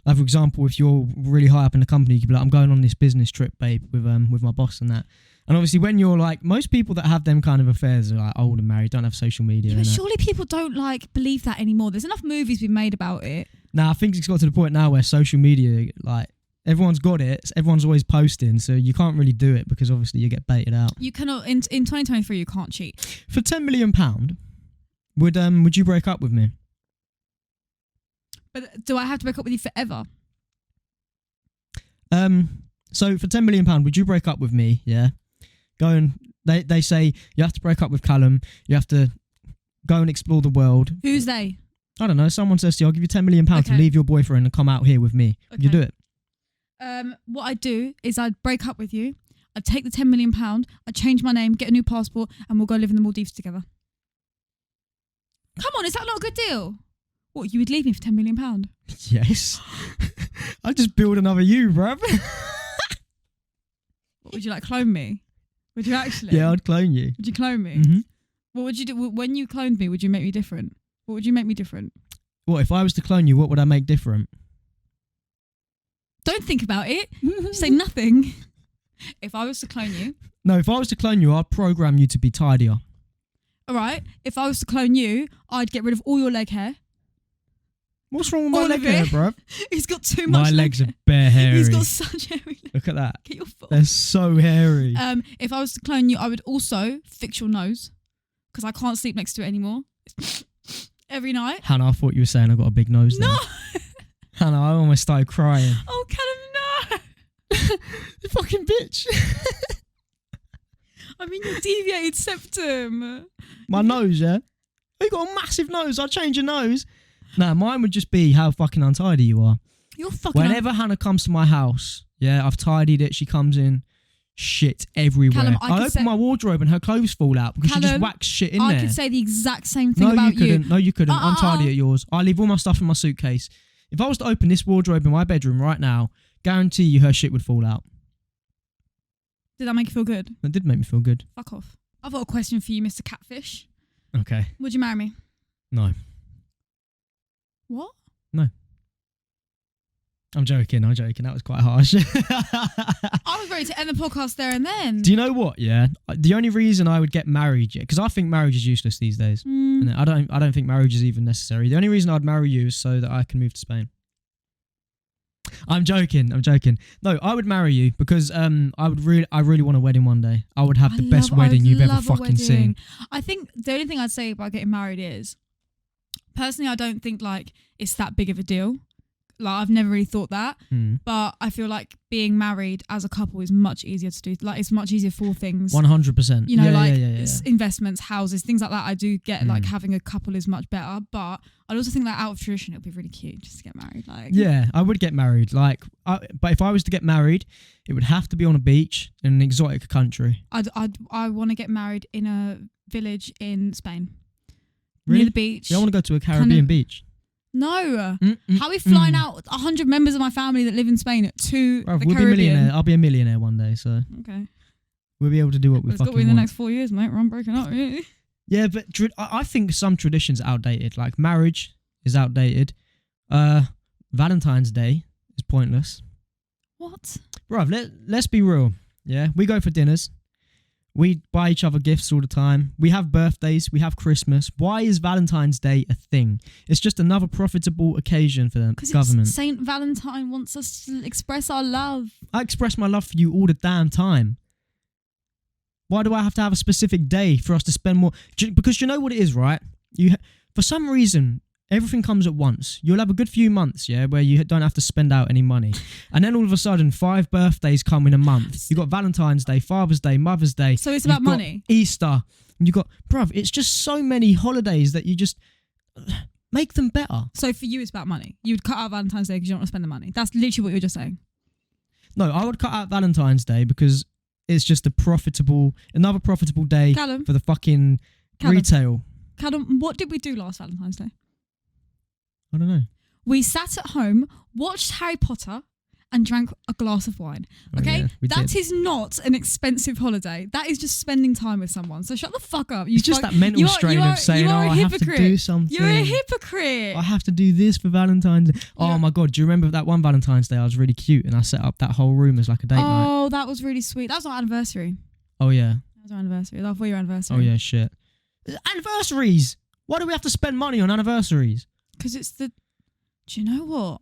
Speaker 1: Like, for example, if you're really high up in the company, you could be like, I'm going on this business trip, babe, with my boss and that. And obviously when you're like, most people that have them kind of affairs are like old and married, don't have social media.
Speaker 2: Yeah, but
Speaker 1: innit?
Speaker 2: surely people don't like believe that anymore. There's enough movies being made about it.
Speaker 1: Nah, I think it's got to the point now where social media, like, everyone's got it. Everyone's always posting, so you can't really do it because obviously you get baited out.
Speaker 2: You cannot in 2023. You can't cheat.
Speaker 1: For £10 million, would you break up with me?
Speaker 2: But do I have to break up with you forever?
Speaker 1: So for £10 million, would you break up with me? Yeah. They say you have to break up with Callum. You have to go and explore the world.
Speaker 2: Who's they?
Speaker 1: I don't know. Someone says to you, I'll give you £10 million to
Speaker 2: Okay.
Speaker 1: leave your boyfriend and come out here with me. Would you
Speaker 2: Okay.
Speaker 1: do it?
Speaker 2: What I'd do is I'd break up with you. I'd take the £10 million. I'd change my name, get a new passport, and we'll go live in the Maldives together. Come on, is that not a good deal? What, you would leave me for £10 million?
Speaker 1: Yes. I'd just build another you, bruv.
Speaker 2: What, would you like clone me? Would you actually?
Speaker 1: Yeah, I'd clone you.
Speaker 2: Would you clone me?
Speaker 1: Mm-hmm.
Speaker 2: What would you do when you cloned me? Would you make me different? What would you make me different?
Speaker 1: What, if I was to clone you, what would I make different?
Speaker 2: Don't think about it. Say nothing. If I was to clone you,
Speaker 1: No, if I was to clone you, I'd program you to be tidier.
Speaker 2: all right. If I was to clone you, I'd get rid of all your leg hair.
Speaker 1: What's wrong with my
Speaker 2: All
Speaker 1: leg
Speaker 2: of it.
Speaker 1: hair, bruv?
Speaker 2: He's got too much.
Speaker 1: My
Speaker 2: leg
Speaker 1: legs
Speaker 2: hair.
Speaker 1: are bare hairy.
Speaker 2: He's got such hairy legs.
Speaker 1: Look at that.
Speaker 2: Get your foot.
Speaker 1: They're so hairy.
Speaker 2: If I was to clone you, I would also fix your nose because I can't sleep next to it anymore. Every night.
Speaker 1: Hannah, I thought you were saying I got a big nose then.
Speaker 2: No.
Speaker 1: Hannah, I almost started crying.
Speaker 2: Oh, Callum, no.
Speaker 1: You fucking bitch.
Speaker 2: I mean, your deviated septum.
Speaker 1: My nose, yeah? You got a massive nose. I'll change your nose. Nah, mine would just be how fucking untidy you are.
Speaker 2: You're fucking.
Speaker 1: Whenever Hannah comes to my house, yeah, I've tidied it. She comes in, shit everywhere.
Speaker 2: Callum,
Speaker 1: I open my wardrobe and her clothes fall out because she just
Speaker 2: Callum,
Speaker 1: whacks shit in
Speaker 2: I
Speaker 1: there.
Speaker 2: could say the exact same thing
Speaker 1: No,
Speaker 2: about
Speaker 1: you couldn't. No, you couldn't. I'm tidy at yours. I leave all my stuff in my suitcase. If I was to open this wardrobe in my bedroom right now, guarantee you her shit would fall out.
Speaker 2: Did that make you feel good?
Speaker 1: That did make me feel good.
Speaker 2: Fuck off. I've got a question for you, Mr. Catfish.
Speaker 1: Okay.
Speaker 2: Would you marry me?
Speaker 1: No.
Speaker 2: What?
Speaker 1: I'm joking. That was quite harsh.
Speaker 2: I was ready to end the podcast there and then.
Speaker 1: Do you know what? Yeah, the only reason I would get married, because I think marriage is useless these days. And I don't think marriage is even necessary. The only reason I'd marry you is so that I can move to Spain. I'm joking. No, I would marry you because I really want a wedding one day. I would have the best wedding you've ever fucking seen.
Speaker 2: I think the only thing I'd say about getting married is, personally, I don't think like it's that big of a deal. Like, I've never really thought that, but I feel like being married as a couple is much easier to do. Like, it's much easier for things.
Speaker 1: 100%.
Speaker 2: You know, investments, houses, things like that. I do get like having a couple is much better, but I also think that out of tradition, it would be really cute just to get married. Like,
Speaker 1: yeah, I would get married. Like, but if I was to get married, it would have to be on a beach in an exotic country.
Speaker 2: I want to get married in a village in Spain,
Speaker 1: really?
Speaker 2: Near the beach.
Speaker 1: Yeah, I want to go to a Caribbean beach.
Speaker 2: No. How are we flying out 100 members of my family that live in Spain to the
Speaker 1: we'll
Speaker 2: Caribbean?
Speaker 1: Be millionaire. I'll be a millionaire one day, so
Speaker 2: okay.
Speaker 1: We'll be able to do what we fucking want.
Speaker 2: It's got to be in the next 4 years, mate, or I'm breaking up.
Speaker 1: Yeah, but I think some traditions are outdated. Like, marriage is outdated. Valentine's Day is pointless.
Speaker 2: What?
Speaker 1: Bruv, let's be real. Yeah, we go for dinners. We buy each other gifts all the time. We have birthdays. We have Christmas. Why is Valentine's Day a thing? It's just another profitable occasion for the government.
Speaker 2: Saint Valentine wants us to express our love.
Speaker 1: I express my love for you all the damn time. Why do I have to have a specific day for us to spend more? Because you know what it is, right? For some reason, everything comes at once. You'll have a good few months, yeah, where you don't have to spend out any money. And then all of a sudden, 5 birthdays come in a month. You've got Valentine's Day, Father's Day, Mother's Day.
Speaker 2: So it's about money.
Speaker 1: Easter. Bruv, it's just so many holidays that you just make them better.
Speaker 2: So for you, it's about money. You would cut out Valentine's Day because you don't want to spend the money. That's literally what you're just saying.
Speaker 1: No, I would cut out Valentine's Day because it's just another profitable day for the fucking retail.
Speaker 2: Callum, what did we do last Valentine's Day?
Speaker 1: I don't know.
Speaker 2: We sat at home, watched Harry Potter, and drank a glass of wine. Okay?
Speaker 1: Yeah,
Speaker 2: that is not an expensive holiday. That is just spending time with someone. So shut the fuck up.
Speaker 1: It's just that mental strain of saying, I have to do something.
Speaker 2: You're a hypocrite.
Speaker 1: I have to do this for Valentine's Day. Oh my God, do you remember that one Valentine's Day I was really cute and I set up that whole room as like a date night?
Speaker 2: Oh, that was really sweet. That was our anniversary.
Speaker 1: Oh yeah.
Speaker 2: That was our anniversary. That was for your anniversary.
Speaker 1: Oh yeah, shit. Anniversaries! Why do we have to spend money on anniversaries?
Speaker 2: Because it's the... Do you know what?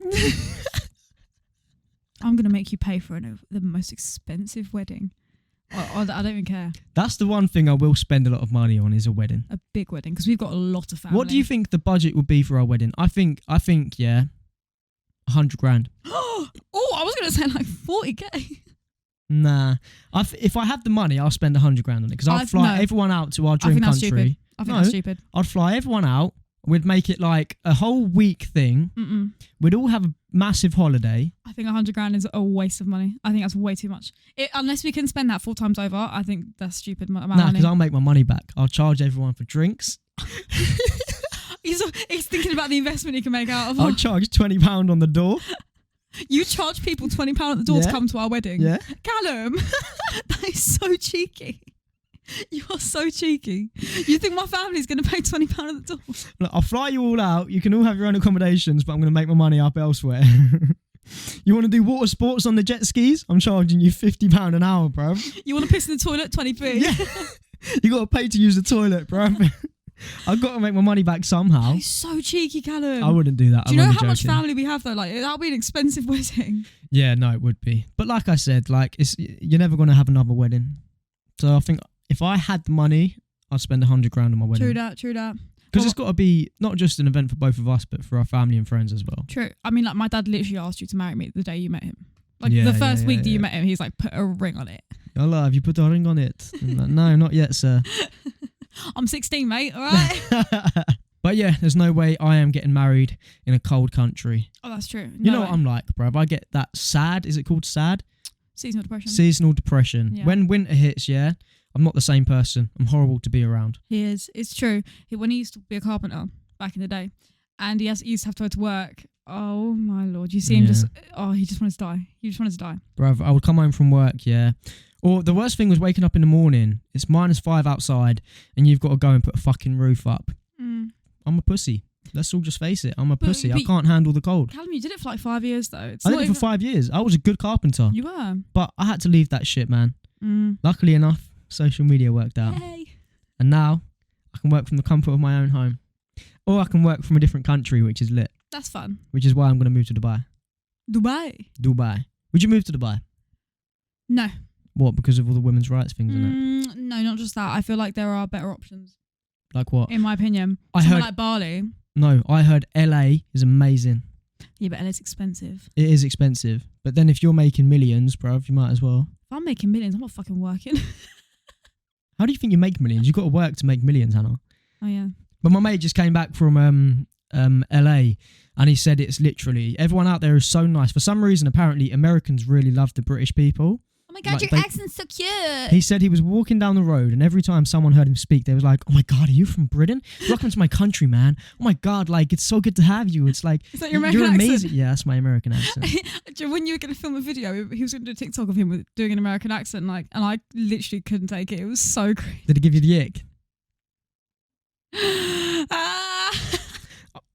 Speaker 2: I'm going to make you pay for the most expensive wedding. I don't even care.
Speaker 1: That's the one thing I will spend a lot of money on is a wedding.
Speaker 2: A big wedding, because we've got a lot of family.
Speaker 1: What do you think the budget would be for our wedding? I think, yeah, 100 grand.
Speaker 2: Oh, I was going to say like 40k.
Speaker 1: Nah. If I had the money, I'll spend 100 grand on it, because I'd fly everyone out to our dream country.
Speaker 2: I think that's stupid.
Speaker 1: I'd fly everyone out. We'd make it like a whole week thing. We'd all have a massive holiday.
Speaker 2: I think 100 grand is a waste of money. I think that's way too much. Unless we can spend that 4 times over, I think that's stupid amount of money.
Speaker 1: Nah, because I'll make my money back. I'll charge everyone for drinks.
Speaker 2: He's thinking about the investment he can make out of it.
Speaker 1: I'll charge £20 on the door.
Speaker 2: You charge people £20 at the door to come to our wedding?
Speaker 1: Yeah.
Speaker 2: Callum, that is so cheeky. You are so cheeky. You think my family's going to pay £20 at the door?
Speaker 1: Look, I'll fly you all out. You can all have your own accommodations, but I'm going to make my money up elsewhere. You want to do water sports on the jet skis? I'm charging you £50 an hour, bruv.
Speaker 2: You want to piss in the toilet? 20p.
Speaker 1: Yeah. You got to pay to use the toilet, bruv. I've got to make my money back somehow.
Speaker 2: You're so cheeky, Callum.
Speaker 1: I wouldn't do that.
Speaker 2: Do you know how much family we have though? Like, that'll be an expensive wedding. Yeah,
Speaker 1: no, it would be. But like I said, like you're never going to have another wedding. So I think if I had the money, I'd spend 100 grand on my wedding.
Speaker 2: True that.
Speaker 1: Because it's got to be not just an event for both of us, but for our family and friends as well.
Speaker 2: True. I mean, like my dad literally asked you to marry me the day you met him. Like the first week that you met him, he's like, put a ring on it.
Speaker 1: Oh, love, you put a ring on it? Like, no, not yet, sir.
Speaker 2: I'm 16, mate. All right.
Speaker 1: But yeah, there's no way I am getting married in a cold country.
Speaker 2: Oh, that's true.
Speaker 1: You know what I'm like, bruv? I get that sad. Is it called sad?
Speaker 2: Seasonal depression.
Speaker 1: Seasonal depression. Yeah. When winter hits, I'm not the same person. I'm horrible to be around.
Speaker 2: He is. It's true. When he used to be a carpenter back in the day, and he used to have to go to work. Oh my Lord. You see him he just wanted to die. He just wanted to die.
Speaker 1: Bruv, I would come home from work, Or the worst thing was waking up in the morning. It's -5 outside, and you've got to go and put a fucking roof up. I'm a pussy. Let's all just face it. I'm a
Speaker 2: But-
Speaker 1: pussy. I
Speaker 2: but-
Speaker 1: can't handle the cold.
Speaker 2: Callum, you did it for like 5 years though. It's
Speaker 1: I
Speaker 2: not
Speaker 1: did it for 5 years. I was a good carpenter,
Speaker 2: You were.
Speaker 1: but I had to leave that shit, man.
Speaker 2: Mm.
Speaker 1: Luckily enough, social media worked out.
Speaker 2: Hey.
Speaker 1: And now I can work from the comfort of my own home. Or I can work from a different country, which is lit.
Speaker 2: That's fun.
Speaker 1: Which is why I'm going to move to Dubai.
Speaker 2: Dubai.
Speaker 1: Would you move to Dubai?
Speaker 2: No.
Speaker 1: What, because of all the women's rights things in it?
Speaker 2: No, not just that. I feel like there are better options,
Speaker 1: Like what?
Speaker 2: in my opinion.
Speaker 1: I
Speaker 2: Somewhere
Speaker 1: heard-
Speaker 2: like Bali.
Speaker 1: No, I heard LA is amazing.
Speaker 2: Yeah, but LA's expensive.
Speaker 1: It is expensive. But then if you're making millions, bruv, you might as well.
Speaker 2: If I'm making millions, I'm not fucking working.
Speaker 1: How do you think you make millions? You've got to work to make millions, Hannah.
Speaker 2: Oh, yeah.
Speaker 1: But my mate just came back from LA and he said it's literally, everyone out there is so nice. For some reason, apparently, Americans really love the British people.
Speaker 2: Oh my God,
Speaker 1: Like
Speaker 2: your accent's so cute.
Speaker 1: He said he was walking down the road and every time someone heard him speak, they was like, oh my God, are you from Britain? Welcome to my country, man. Oh my God, like, it's so good to have you. It's like,
Speaker 2: Is that your American
Speaker 1: you're
Speaker 2: accent?
Speaker 1: amazing. Yeah, that's my American accent.
Speaker 2: When you were going to film a video, he was going to do a TikTok of him doing an American accent, like, and I literally couldn't take it. It was so crazy.
Speaker 1: Did he give you the ick?
Speaker 2: Ah,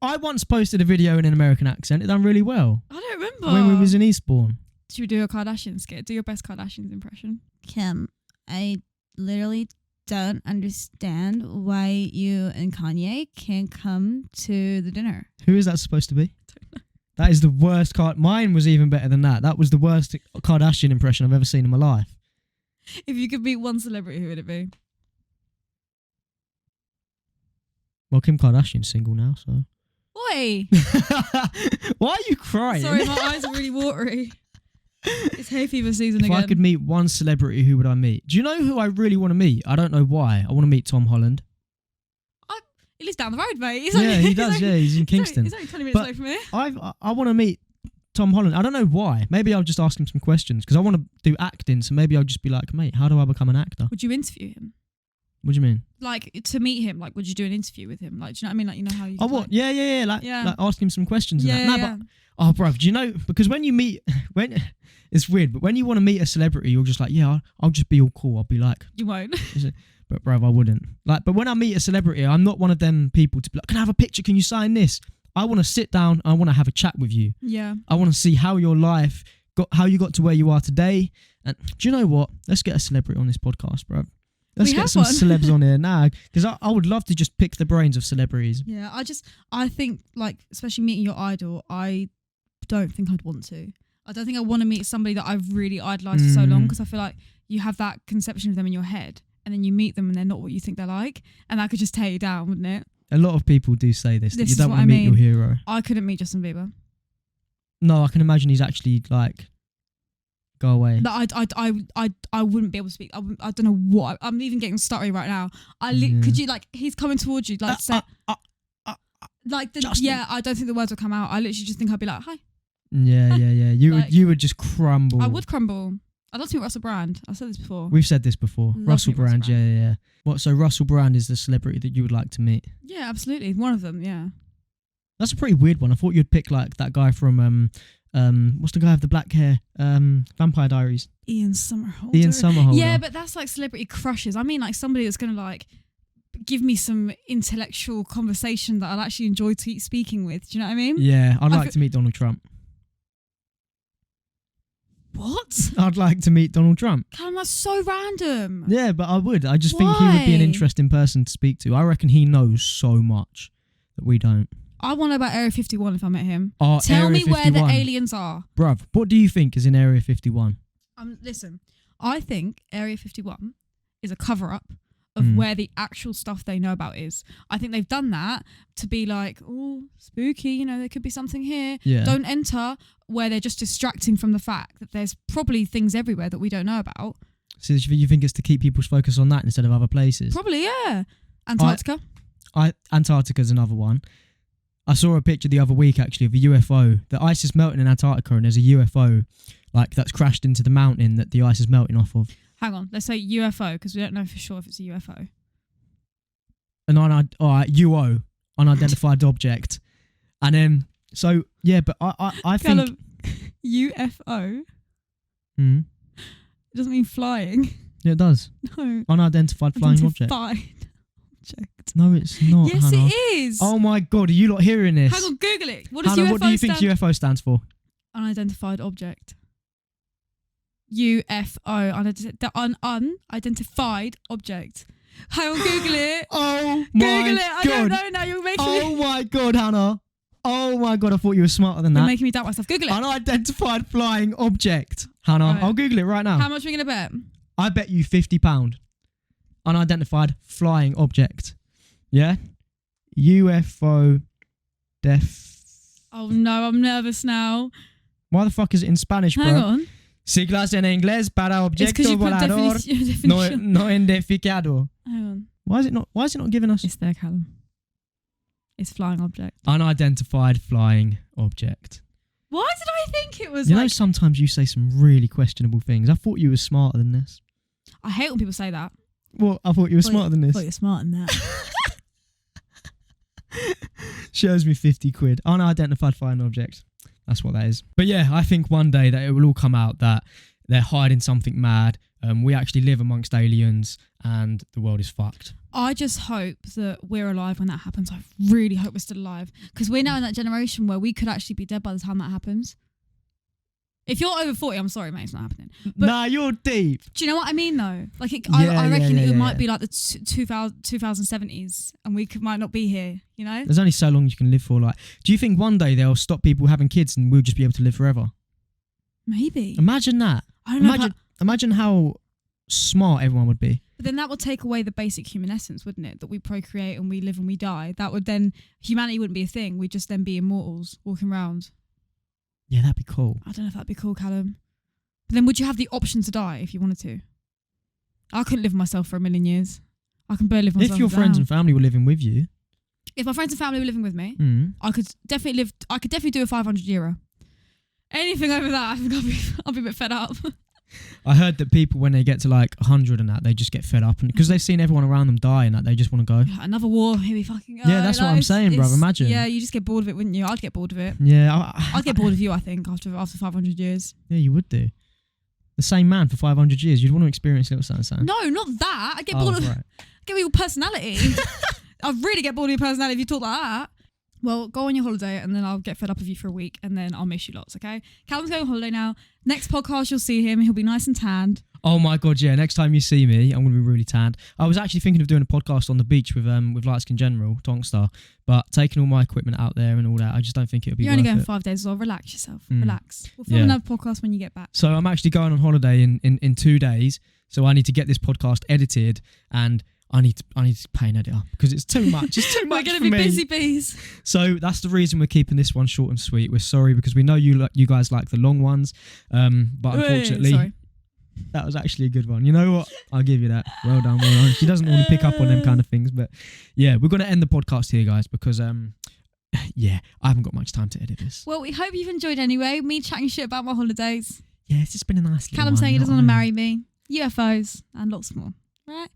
Speaker 1: I once posted a video in an American accent. It done really well.
Speaker 2: I don't remember.
Speaker 1: When we was in Eastbourne.
Speaker 2: Should we do a Kardashian skit? Do your best Kardashians impression.
Speaker 3: Kim, I literally don't understand why you and Kanye can't come to the dinner.
Speaker 1: Who is that supposed to be? That is the worst Mine was even better than that. That was the worst Kardashian impression I've ever seen in my life.
Speaker 2: If you could meet one celebrity, who would it be?
Speaker 1: Well, Kim Kardashian's single now, so.
Speaker 2: Oi!
Speaker 1: Why are you crying?
Speaker 2: Sorry, my eyes are really watery. It's hay fever season
Speaker 1: If
Speaker 2: again.
Speaker 1: I could meet one celebrity, who would I meet? Do you know who I really want to meet? I don't know why. I want to meet Tom Holland.
Speaker 2: He lives down the road, mate.
Speaker 1: Yeah, he does. Yeah, he's in Kingston.
Speaker 2: He's only 20 minutes
Speaker 1: But
Speaker 2: away from here.
Speaker 1: I want to meet Tom Holland. I don't know why. Maybe I'll just ask him some questions because I want to do acting. So maybe I'll just be like, mate, how do I become an actor?
Speaker 2: Would you interview him?
Speaker 1: What do you mean?
Speaker 2: Like, to meet him, like, would you do an interview with him? Like, do you know what I mean? Like, you know how you...
Speaker 1: Oh, what? Yeah. Like ask him some questions.
Speaker 2: Yeah,
Speaker 1: and that.
Speaker 2: yeah.
Speaker 1: But, oh, bruv, do you know? Because when you meet, it's weird, but when you want to meet a celebrity, you're just like, yeah, I'll just be all cool. I'll be like,
Speaker 2: You won't.
Speaker 1: but bruv, I wouldn't. Like, but when I meet a celebrity, I'm not one of them people to be like, can I have a picture? Can you sign this? I want to sit down. I want to have a chat with you.
Speaker 2: Yeah.
Speaker 1: I want to see how your life how you got to where you are today. And do you know what? Let's get a celebrity on this podcast, bruv. Let's
Speaker 2: We
Speaker 1: get
Speaker 2: have
Speaker 1: some
Speaker 2: one.
Speaker 1: celebs on here now, because I would love to just pick the brains of celebrities.
Speaker 2: Yeah, I think, like, especially meeting your idol, I don't think I'd want to. I don't think I want to meet somebody that I've really idolised for so long, because I feel like you have that conception of them in your head, and then you meet them and they're not what you think they're like, and that could just tear you down, wouldn't it?
Speaker 1: A lot of people do say this, that
Speaker 2: This
Speaker 1: you
Speaker 2: is
Speaker 1: don't
Speaker 2: what
Speaker 1: want to
Speaker 2: I
Speaker 1: meet your
Speaker 2: mean.
Speaker 1: hero.
Speaker 2: I couldn't meet Justin Bieber.
Speaker 1: No, I can imagine he's actually like, go away.
Speaker 2: That I wouldn't be able to speak. I don't know what. I'm even getting stuttery right now.
Speaker 1: Yeah.
Speaker 2: Could you, like, he's coming towards you, like, say, like,
Speaker 1: Justin.
Speaker 2: yeah, I don't think the words would come out. I literally just think I'd be like, hi.
Speaker 1: Yeah.
Speaker 2: Like-
Speaker 1: You would just crumble.
Speaker 2: I would crumble. I'd love to meet Russell Brand. I've said this before.
Speaker 1: We've said this before.
Speaker 2: Love
Speaker 1: Russell
Speaker 2: me, Russell
Speaker 1: Brand, yeah. What? So Russell Brand is the celebrity that you would like to meet?
Speaker 2: Yeah, absolutely. One of them, yeah.
Speaker 1: That's a pretty weird one. I thought you'd pick like that guy from what's the guy with the black hair? Vampire Diaries.
Speaker 2: Ian Somerhalder.
Speaker 1: Ian Somerhalder.
Speaker 2: Yeah, but that's like celebrity crushes. I mean, like, somebody that's going to, like, give me some intellectual conversation that I'll actually enjoy speaking with. Do you know what I mean?
Speaker 1: Yeah, I'd like to meet Donald Trump.
Speaker 2: What?
Speaker 1: I'd like to meet Donald Trump.
Speaker 2: Callum, that's so random.
Speaker 1: Yeah, but I would. I just think he would be an
Speaker 2: Why?
Speaker 1: interesting person to speak to. I reckon he knows so much that we don't.
Speaker 2: I want to know about Area 51 if I met him.
Speaker 1: Oh,
Speaker 2: Tell
Speaker 1: Area
Speaker 2: me where the
Speaker 1: 51.
Speaker 2: aliens are.
Speaker 1: Bruv, what do you think is in Area 51?
Speaker 2: Listen, I think Area 51 is a cover-up of where the actual stuff they know about is. I think they've done that to be like, oh, spooky, you know, there could be something here.
Speaker 1: Yeah.
Speaker 2: Don't enter, where they're just distracting from the fact that there's probably things everywhere that we don't know about.
Speaker 1: So you think it's to keep people's focus on that instead of other places?
Speaker 2: Probably, yeah. Antarctica.
Speaker 1: Antarctica's another one. I saw a picture the other week actually of a UFO. The ice is melting in Antarctica and there's a UFO like that's crashed into the mountain that the ice is melting off of.
Speaker 2: Hang on, let's say UFO, because we don't know for sure if it's a UFO.
Speaker 1: UO, unidentified object. And then, so, yeah, but I think...
Speaker 2: Callum, UFO
Speaker 1: Mm,
Speaker 2: doesn't mean flying.
Speaker 1: yeah, it does.
Speaker 2: No.
Speaker 1: Unidentified flying object.
Speaker 2: Identified
Speaker 3: object.
Speaker 1: No, it's not.
Speaker 2: Yes,
Speaker 1: Hannah.
Speaker 2: it is.
Speaker 1: Oh my God, are you lot hearing this?
Speaker 2: Hang on, Google it. What does
Speaker 1: Hannah,
Speaker 2: UFO
Speaker 1: what do you think
Speaker 2: stand?
Speaker 1: UFO stands for?
Speaker 2: Unidentified object. UFO. Unidentified object. Hang on, Google it.
Speaker 1: Oh my
Speaker 2: Google it. I don't
Speaker 1: God.
Speaker 2: know now. You're making
Speaker 1: Oh
Speaker 2: me.
Speaker 1: my God, Hannah. Oh my God, I thought you were smarter than
Speaker 2: You're
Speaker 1: that.
Speaker 2: making me doubt myself. Google it.
Speaker 1: Unidentified flying object. Hannah,
Speaker 2: Right.
Speaker 1: I'll Google it right now.
Speaker 2: How much are we gonna bet?
Speaker 1: I bet you £50. Unidentified flying object. Yeah? UFO
Speaker 2: Oh no, I'm nervous now.
Speaker 1: Why the fuck is it in Spanish, bro?
Speaker 2: Hang on.
Speaker 1: Siglas en inglés para
Speaker 2: It's because
Speaker 1: objeto
Speaker 2: you put
Speaker 1: volador
Speaker 2: definition.
Speaker 1: no identificado.
Speaker 2: Hang on.
Speaker 1: Why is it not giving us
Speaker 2: It's there, Callum. It's flying object.
Speaker 1: unidentified flying object?
Speaker 2: Why did I think it was
Speaker 1: You know,
Speaker 2: like...
Speaker 1: sometimes you say some really questionable things. I thought you were smarter than this.
Speaker 2: I hate when people say that.
Speaker 1: Well, I thought you were smarter than this.
Speaker 3: Thought you're smart in that.
Speaker 1: Shows me 50 quid. Unidentified flying object. That's what that is. But yeah, I think one day that it will all come out that they're hiding something mad. We actually live amongst aliens and the world is fucked.
Speaker 2: I just hope that we're alive when that happens. I really hope we're still alive. Because we're now in that generation where we could actually be dead by the time that happens. If you're over 40, I'm sorry, mate, it's not happening. But
Speaker 1: Nah, you're deep.
Speaker 2: do you know what I mean, though? Like,
Speaker 1: Yeah,
Speaker 2: I reckon it
Speaker 1: yeah.
Speaker 2: might be like the 2070s and we might not be here, you know?
Speaker 1: There's only so long you can live for. Like, do you think one day they'll stop people having kids and we'll just be able to live forever?
Speaker 2: Maybe.
Speaker 1: Imagine that.
Speaker 2: I don't know.
Speaker 1: Imagine how smart everyone would be.
Speaker 2: But then that would take away the basic human essence, wouldn't it? That we procreate and we live and we die. That would then, humanity wouldn't be a thing. We'd just then be immortals walking around.
Speaker 1: Yeah, that'd be cool.
Speaker 2: I don't know if that'd be cool, Callum. But then would you have the option to die if you wanted to? I couldn't live with myself for a million years. I can barely live with myself.
Speaker 1: If your friends and family were living with you,
Speaker 2: If my friends and family were living with me,
Speaker 1: mm,
Speaker 2: I could definitely do a 500 euro. Anything over that, I think I'll be a bit fed up.
Speaker 1: I heard that people, when they get to like 100 and that, they just get fed up. And because they've seen everyone around them die and that, they just want to go.
Speaker 2: Another war, here we fucking go.
Speaker 1: Yeah, that's what I'm saying, bruv. Imagine.
Speaker 2: Yeah, you just get bored of it, wouldn't you? I'd get bored of it.
Speaker 1: Yeah.
Speaker 2: I'd get bored of you, I think, after 500 years.
Speaker 1: Yeah, you would do. The same man for 500 years. You'd want to experience a little something.
Speaker 2: No, not that. I'd get bored of
Speaker 1: right.
Speaker 2: get with your personality. I'd really get bored of your personality if you talk like that. Well, go on your holiday and then I'll get fed up of you for a week and then I'll miss you lots, okay? Callum's going on holiday now. Next podcast, you'll see him. He'll be nice and tanned.
Speaker 1: Oh my God, yeah. Next time you see me, I'm going to be really tanned. I was actually thinking of doing a podcast on the beach with Light Skin General, Tonkstar, but taking all my equipment out there and all that, I just don't think it would be
Speaker 2: You're
Speaker 1: worth
Speaker 2: only going
Speaker 1: it.
Speaker 2: 5 days, so relax yourself.
Speaker 1: Mm.
Speaker 2: Relax. We'll film
Speaker 1: Yeah.
Speaker 2: another podcast when you get back.
Speaker 1: So I'm actually going on holiday in 2 days, so I need to get this podcast edited and I need to pay an editor because it's too much. It's too much
Speaker 2: We're going
Speaker 1: for
Speaker 2: to be
Speaker 1: me.
Speaker 2: busy bees.
Speaker 1: So that's the reason we're keeping this one short and sweet. We're sorry because we know you guys like the long ones, but unfortunately,
Speaker 2: Sorry.
Speaker 1: that was actually a good one. You know what? I'll give you that. Well done, well done. She doesn't normally pick up on them kind of things, but yeah, we're going to end the podcast here, guys, because yeah, I haven't got much time to edit this.
Speaker 2: Well, we hope you've enjoyed anyway. Me chatting shit about my holidays.
Speaker 1: Yeah, it's just been a nice little
Speaker 2: Callum
Speaker 1: one,
Speaker 2: saying he
Speaker 1: you know
Speaker 2: doesn't
Speaker 1: what
Speaker 2: want
Speaker 1: I
Speaker 2: to
Speaker 1: mean?
Speaker 2: marry me. UFOs and lots more. Right?